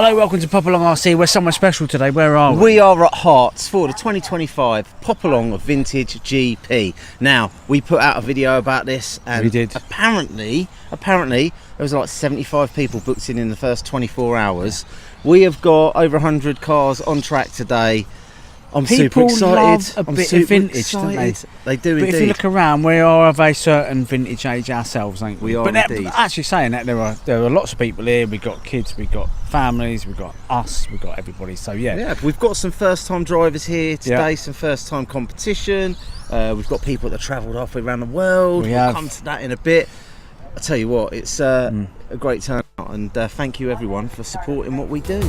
Hello, welcome to Popalong RC. We're somewhere special today. Where are we? We are at Hearts for the 2025 Popalong Vintage GP. Now, we put out a video about this, and we did. Apparently, there was like 75 people booked in the first 24 hours. We have got over 100 cars on track today. I'm super excited. Love a bit of vintage, don't they? They do but indeed. If you look around, we are of a certain vintage age ourselves, ain't we? We are indeed. Actually saying that, there are lots of people here. We've got kids, we've got families, we've got us, we've got everybody. So yeah, we've got some first-time drivers here today, yeah. some first-time competition. We've got people that travelled halfway around the world. We'll come to that in a bit. I tell you what, it's a great turnout, and thank you everyone for supporting what we do.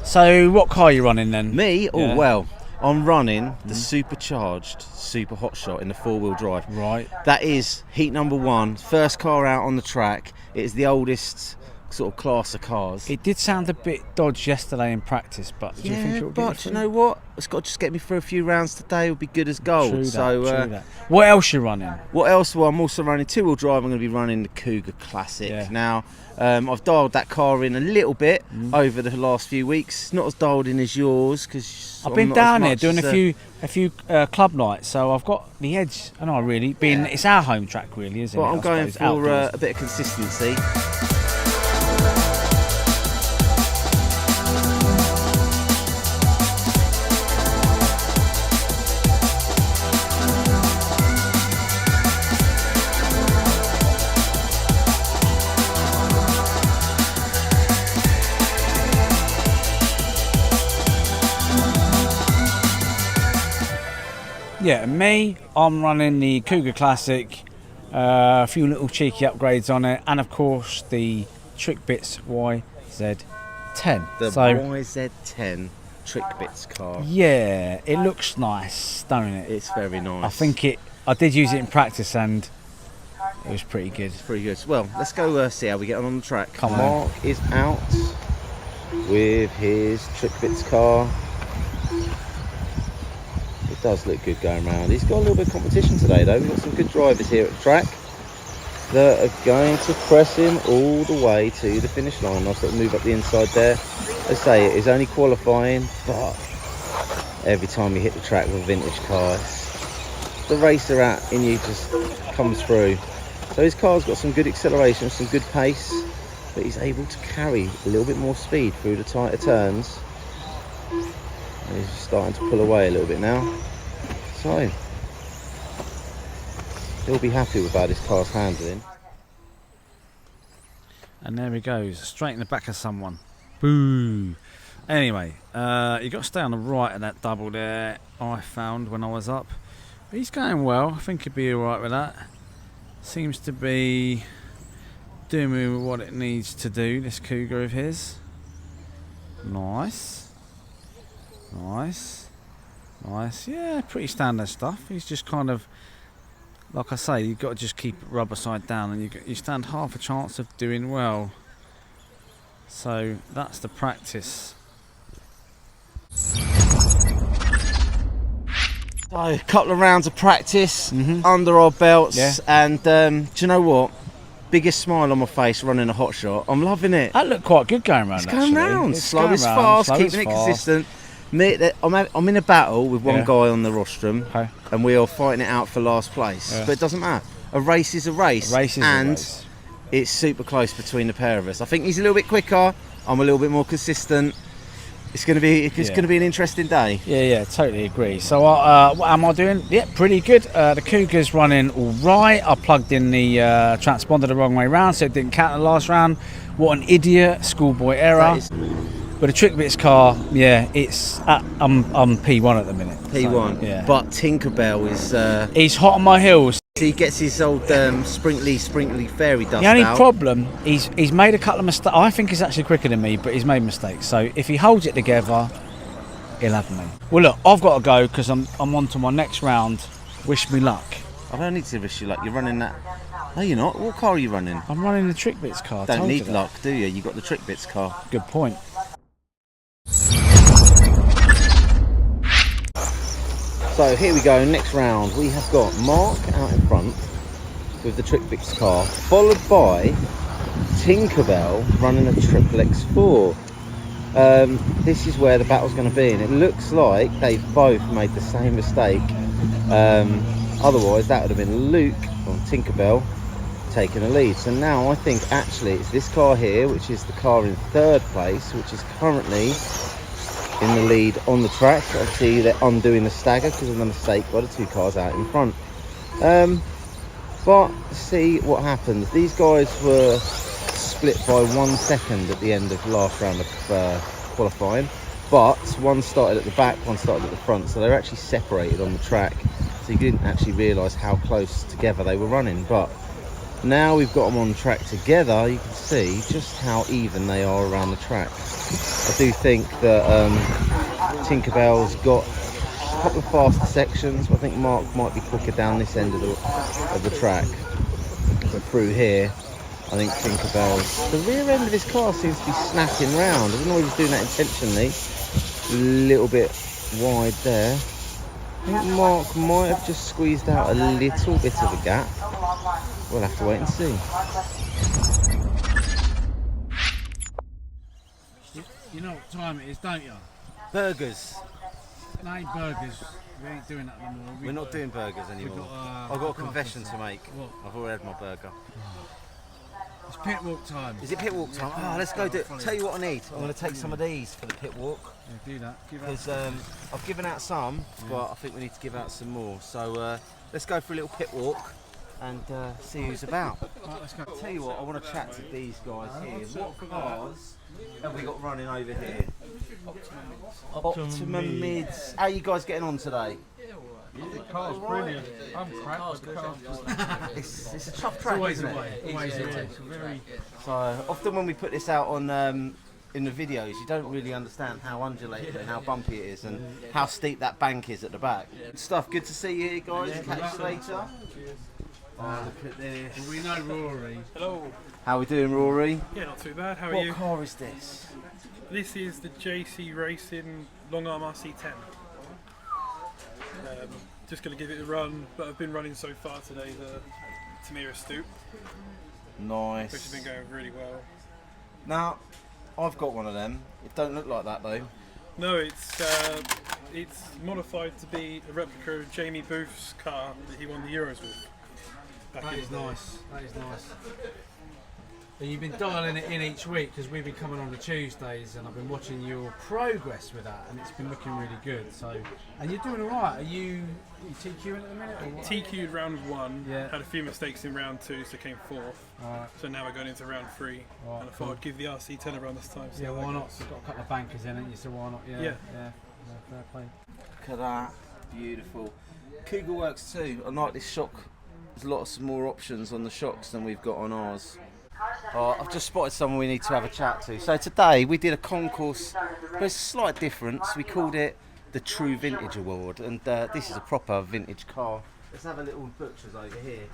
So what car are you running then? Me? Oh, yeah. Well, I'm running the supercharged Super Hotshot in the four-wheel drive. Right. That is heat number one, first car out on the track. It is the oldest sort of class of cars. It did sound a bit dodgy yesterday in practice, but do you think it will get but you know what? It's got to just get me through a few rounds today. It'll be good as gold. True that, so, true that. What else are you running? What else? Well, I'm also running two-wheel drive. I'm going to be running the Cougar Classic. Yeah. Now, I've dialed that car in a little bit over the last few weeks. Not as dialed in as yours, because I've been down here doing a few club nights, so I've got the edge. I know, really. It's our home track, really, isn't it? I'm going for a bit of consistency. Yeah, I'm running the Cougar Classic, a few little cheeky upgrades on it, and of course the trickbits YZ10. The YZ10 trickbits car. Yeah, it looks nice, don't it? It's very nice. I did use it in practice and it was pretty good. It's pretty good. Well, let's go see how we get on the track. Come on. Mark is out with his trickbits car. It does look good going around. He's got a little bit of competition today though. We've got some good drivers here at the track that are going to press him all the way to the finish line. I'll sort of move up the inside there. As I say, it is only qualifying, but every time you hit the track with a vintage car, the racer out in you just comes through. So his car's got some good acceleration, some good pace, but he's able to carry a little bit more speed through the tighter turns. And he's starting to pull away a little bit now. So he'll be happy with how this car's handling. And there he goes, straight in the back of someone. Boo! Anyway, you got to stay on the right of that double there, I found when I was up. But he's going well. I think he'll be alright with that. Seems to be doing what it needs to do, this Cougar of his. Nice. Yeah, pretty standard stuff. He's just kind of, like I say, you've got to just keep it rubber side down, and you stand half a chance of doing well. So that's the practice. So a couple of rounds of practice under our belts, and do you know what? Biggest smile on my face running a Hotshot. I'm loving it. That looked quite good going round. It's going round. Slow is fast, keeping it consistent. I'm in a battle with one guy on the rostrum, and we are fighting it out for last place. But it doesn't matter. A race is a race. It's super close between the pair of us. I think he's a little bit quicker. I'm a little bit more consistent. It's going to be an interesting day. Yeah, totally agree. So what am I doing? Yeah, pretty good. The Cougar's running all right. I plugged in the transponder the wrong way round, so it didn't count the last round. What an idiot, schoolboy error. But a trickbits car, yeah, it's I'm P1 at the minute. P1, so, yeah. But Tinkerbell is... he's hot on my heels. He gets his old sprinkly fairy dust The only out. problem, he's made a couple of mistakes. I think he's actually quicker than me, but he's made mistakes. So if he holds it together, he'll have me. Well, look, I've got to go because I'm on to my next round. Wish me luck. I don't need to wish you luck. You're running that. No, you're not. What car are you running? I'm running the trickbits car. Don't need luck, do you? You got the trickbits car. Good point. So here we go, next round. We have got Mark out in front with the trickbits car, followed by Tinkerbell running a triple X4. This is where the battle's going to be, and it looks like they've both made the same mistake. Otherwise, that would have been Luke on Tinkerbell taking the lead. So now I think actually it's this car here, which is the car in third place, which is currently in the lead on the track. Obviously they're undoing the stagger because of the mistake by the two cars out in front. But see what happens. These guys were split by 1 second at the end of the last round of qualifying, but one started at the back, one started at the front, so they're actually separated on the track, so you didn't actually realise how close together they were running. But now we've got them on track together, you can see just how even they are around the track. I do think that Tinkerbell's got a couple of faster sections, but I think Mark might be quicker down this end of the track. But through here, I think Tinkerbell's... The rear end of his car seems to be snapping round. I don't know if he's doing that intentionally. A little bit wide there. I think Mark might have just squeezed out a little bit of a gap. We'll have to wait and see. You know what time it is, don't you? Burgers. It ain't burgers. We ain't doing that anymore. We're not doing burgers anymore. I've got a confession to make. What? I've already had my burger. It's pit walk time. Is it pit walk time? Oh, let's go do it. Tell you what I need. I'm going to take some of these for the pit walk. Yeah, do that. Because I've given out some, but I think we need to give out some more. So let's go for a little pit walk and see who's about. Right, let's go. Tell you what, I want to chat to these guys here. What cars have we got running over here? Optimum Mids. How are you guys getting on today? The car's brilliant. I'm cracked with the car. It's a tough track, isn't it? Always away. So often when we put this out on in the videos, you don't really understand how undulated and how bumpy it is and how steep that bank is at the back. Good stuff. Good to see you here, guys. Catch you later. Oh, look at this. Well, we know Rory. Hello. How we doing, Rory? Yeah, not too bad. How are What you? car is this? This is the JC Racing Long Arm RC10. Just going to give it a run, but I've been running so far today the Tamira Stoop, Nice. which has been going really well. Now, I've got one of them. It don't look like that though. No, it's modified to be a replica of Jamie Booth's car that he won the Euros with. That is nice. That is nice. And you've been dialing it in each week because we've been coming on the Tuesdays, and I've been watching your progress with that, and it's been looking really good. So, and you're doing all right. Are you TQing at the minute? Or what? TQ'd round 1, Yeah. had a few mistakes in round 2, so came 4th. Alright. So now we're going into round 3, Alright, and I thought cool. I'd give the RC10 a run this time. Yeah, why not? You've got a couple of bankers in it, so why not? Yeah. Yeah. Fair play. Look at that. Beautiful. Cougar works too. I like this shock. There's lots more options on the shocks than we've got on ours. I've just spotted someone we need to have a chat to. So today we did a concourse, but it's a slight difference. We called it the True Vintage Award, and this is a proper vintage car. Let's have a little butcher's over here.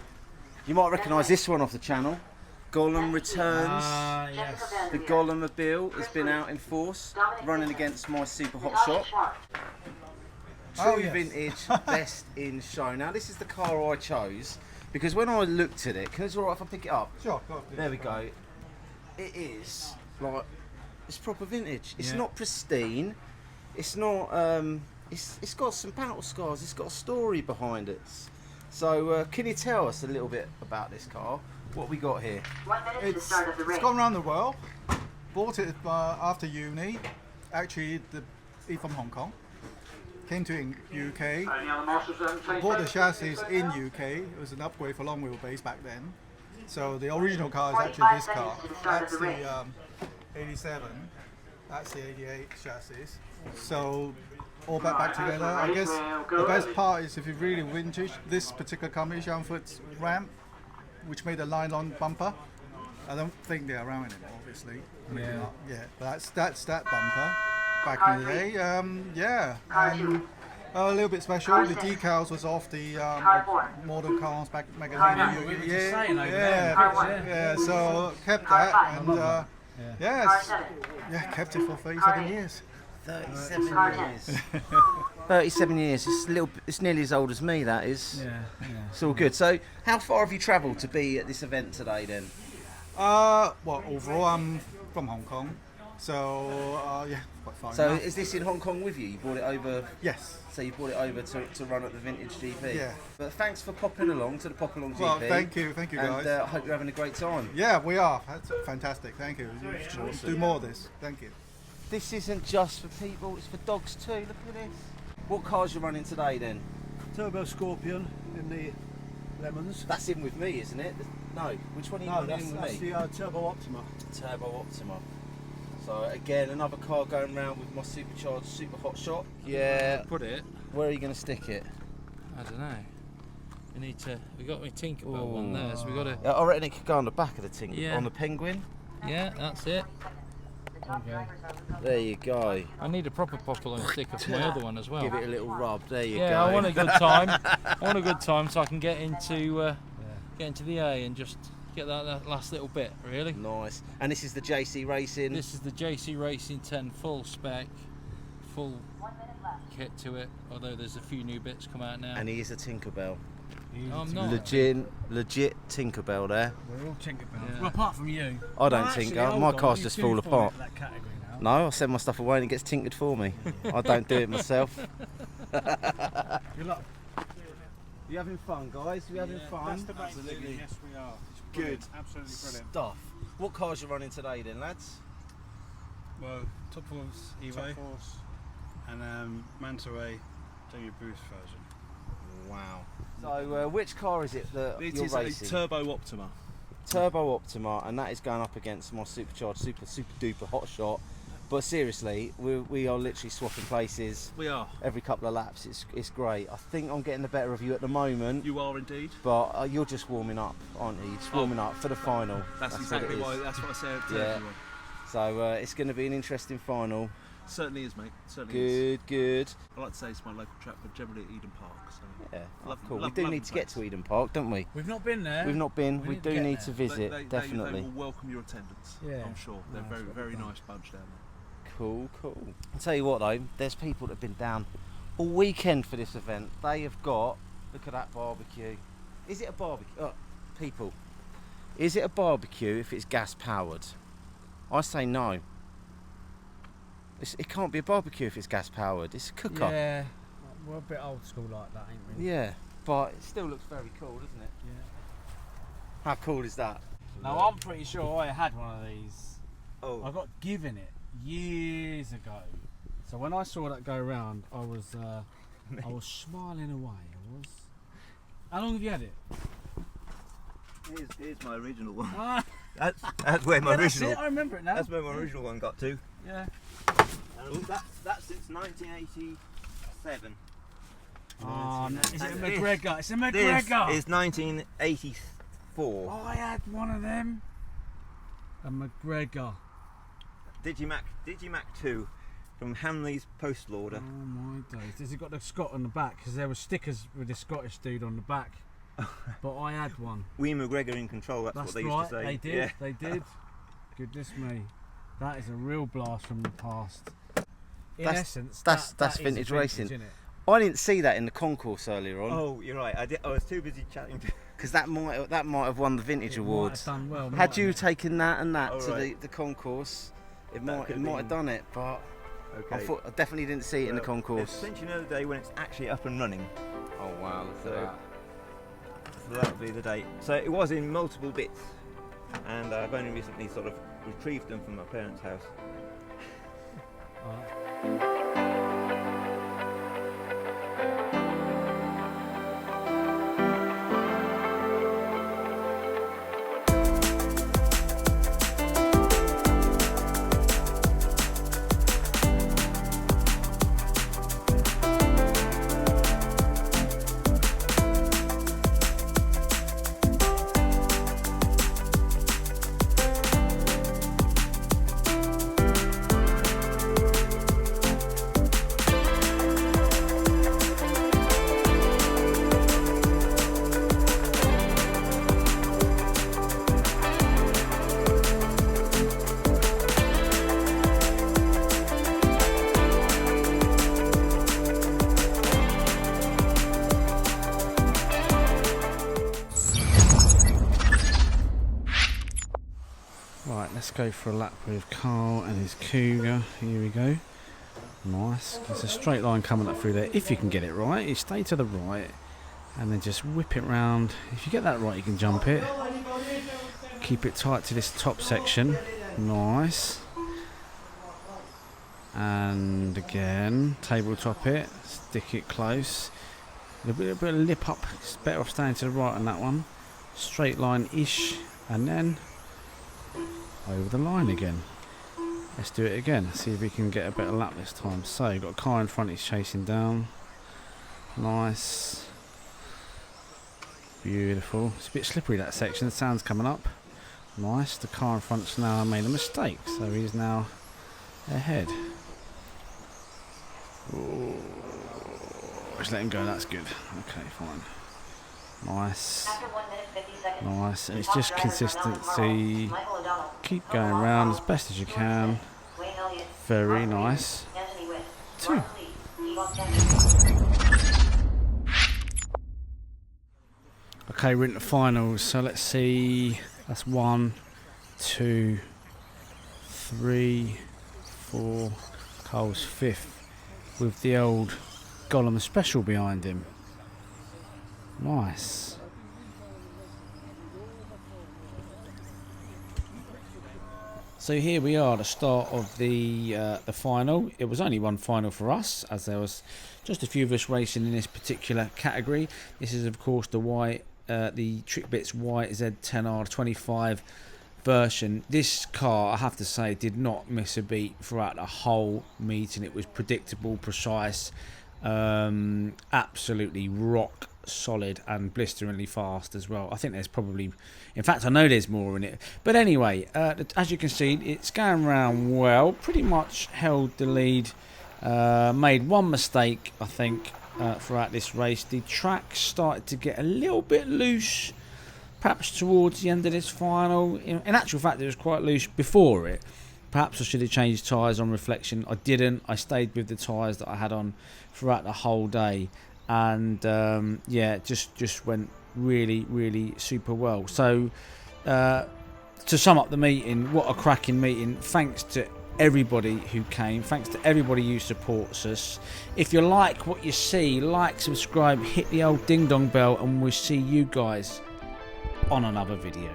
You might recognise this one off the channel. Gollum returns. Yes. The Gollum-mobile has been out in force, running against my super hotshot. True Vintage, best in show. Now this is the car I chose because when I looked at it, can it's alright if I pick it up? Sure, go on. There we go. It is like it's proper vintage. It's Yeah. not pristine. It's not. It's got some battle scars. It's got a story behind it. So can you tell us a little bit about this car? What we got here? It's gone around the world. Bought it after uni. Actually, it from Hong Kong. Came to UK. Bought the chassis in UK. It was an upgrade for long wheelbase back then. So the original car is actually this car. That's the 87. That's the 88 chassis. So all back together. I guess the best part is if you really vintage, this particular company, Shanfoot's ramp, which made a nylon bumper. I don't think they're around anymore, obviously. Maybe not. Yeah, but that's that bumper back in the day. Yeah, and a little bit special. The decals was off the Modern Cars magazine. Yeah. So kept that and kept it for 37 years. 37 years. 37 years. It's nearly as old as me. That is. Yeah. It's all good. So, how far have you travelled to be at this event today, then? Well, overall, I'm from Hong Kong, so quite far. So, enough. is this in Hong Kong with you? You brought it over. Yes. So you brought it over to run at the Vintage GP. Yeah. But thanks for popping along to the Popalong GP. Well, thank you guys. And I hope you're having a great time. Yeah, we are. That's fantastic. Thank you. You should do more of this. Thank you. This isn't just for people; it's for dogs too. Look at this. What cars you running today, then? Turbo Scorpion in the lemons. That's in with me, isn't it? No, which one are you No, running in with that's me? the Turbo Optima. Turbo Optima. So again, another car going round with my supercharged super hot shot. Yeah. Put it. Where are you going to stick it? I don't know. We got my Tinkerbell one there, so we got to. Yeah, I reckon it could go on the back of the Tinker, Yeah. on the Penguin. Yeah, that's it. Okay. There you go. I need a proper Popalong sticker for my other one as well. Give it a little rub. There you go. Yeah, I want a good time. I want a good time so I can get into the A and just get that last little bit, really. Nice. And this is the JC Racing. This is the JC Racing 10 full spec, full kit to it, although there's a few new bits come out now. And he is a Tinkerbell. No, I'm not. Legit Tinkerbell there. We're all Tinkerbell. Yeah. Well, apart from you. I don't Well, actually, tinker. hold My on, cars you just do fall apart. into that category now. No, I send my stuff away and it gets tinkered for me. I don't do it myself. Good luck. You having fun, guys? You having fun? Absolutely. Yes, we are. It's Good. Absolutely brilliant. Stuff. What cars you running today then, lads? Well, Top Force Top Force and Manta Ray Jamie Booth version. Wow. So which car is it that It you're is racing? a Turbo Optima. Turbo Optima, and that is going up against my supercharged super duper hot shot. But seriously, we are literally swapping places We are. every couple of laps. It's great. I think I'm getting the better of you at the moment, You are indeed. but you're just warming up, aren't you? Just warming up for the final. That's what exactly it is. why. That's what I said to Yeah. everyone. So it's going to be an interesting final. Certainly is, mate. Certainly is. Good. I like to say it's my local track, but generally at Eden Park. So Yeah, Love- cool. love- We do love need the to get place. to Eden Park, don't we? We've not been there. We've not been. We We need to do get need there. to visit, they definitely. will welcome your attendance. Yeah. I'm sure. They're No, very, that's what very we've done. nice bunch down there. Cool. I'll tell you what though, there's people that have been down all weekend for this event. They have got, look at that barbecue. Is it a barbecue? Oh, people, is it a barbecue if it's gas powered? I say no. It can't be a barbecue if it's gas powered. It's a cooker. Yeah. We're a bit old school like that, ain't we? Yeah, but it still looks very cool, doesn't it? Yeah. How cool is that? Now I'm pretty sure I had one of these. Oh, I got given it years ago. So when I saw that go round, I was smiling away. I was. How long have you had it? Here's my original one. Ah, That's where my yeah, that's original. it, I remember it now. That's where my original one got to. Yeah. That's since 1987. Oh, no. Is it a And McGregor? It's a This McGregor. is 1984. I had one of them. A McGregor. Digimac 2 from Hamley's postal order. Oh my days. Has it got the Scot on the back? Because there were stickers with the Scottish dude on the back. But I had one. We McGregor in control. That's what they right. used to say. They did. Yeah. They did. Goodness me. That is a real blast from the past. In That's- essence, that's that is vintage racing. isn't it? I didn't see that in the concourse earlier on Oh, you're right. I was too busy chatting to. because that might have won the vintage It might awards. have done well, Had mightn't you it? taken that and that Oh, to right. the concourse, it That might could have have been- done it. But Okay. I definitely didn't see it in the concourse. Since you know the day when it's actually up and running, Oh wow, look So- at that. so that'll be the date. So it was in multiple bits, and I've only recently sort of retrieved them from my parents' house. go for a lap with Carl and his Cougar. Here we go. Nice. There's a straight line coming up through there. If you can get it right, you stay to the right and then just whip it round. If you get that right, you can jump it. Keep it tight to this top section. Nice. And again, tabletop it. Stick it close. A little bit of lip up. It's better off staying to the right on that one. Straight line-ish. And then over the line again. Let's do it again. See if we can get a better lap this time. So you've got a car in front he's chasing down. Nice. Beautiful. It's a bit slippery that section. The sound's coming up. Nice. The car in front's now made a mistake. So he's now ahead. Ooh. Just let him go. That's good. Okay, fine. Nice. Nice. And it's just consistency. Keep going around as best as you can. Very nice. 2. Okay, we're into finals. So let's see. That's 1, 2, 3, 4. Cole's 5th with the old Gollum special behind him. Nice. So here we are, the start of the final. It was only one final for us, as there was just a few of us racing in this particular category. This is, of course, the trickbits YZ10R 25 version. This car, I have to say, did not miss a beat throughout the whole meeting. It was predictable, precise, absolutely rock solid and blisteringly fast as well. I think there's probably, in fact I know there's more in it, but anyway, as you can see, it's going around well. Pretty much held the lead. Made one mistake, I think, throughout this race. The track started to get a little bit loose, perhaps towards the end of this final. In actual fact, it was quite loose before it. Perhaps I should have changed tyres on reflection. I didn't. I stayed with the tyres that I had on throughout the whole day. And yeah, just went really super well. So to sum up the meeting, what a cracking meeting. Thanks to everybody who came, thanks to everybody who supports us. If you like what you see, like, subscribe, hit the old ding dong bell, and we'll see you guys on another video.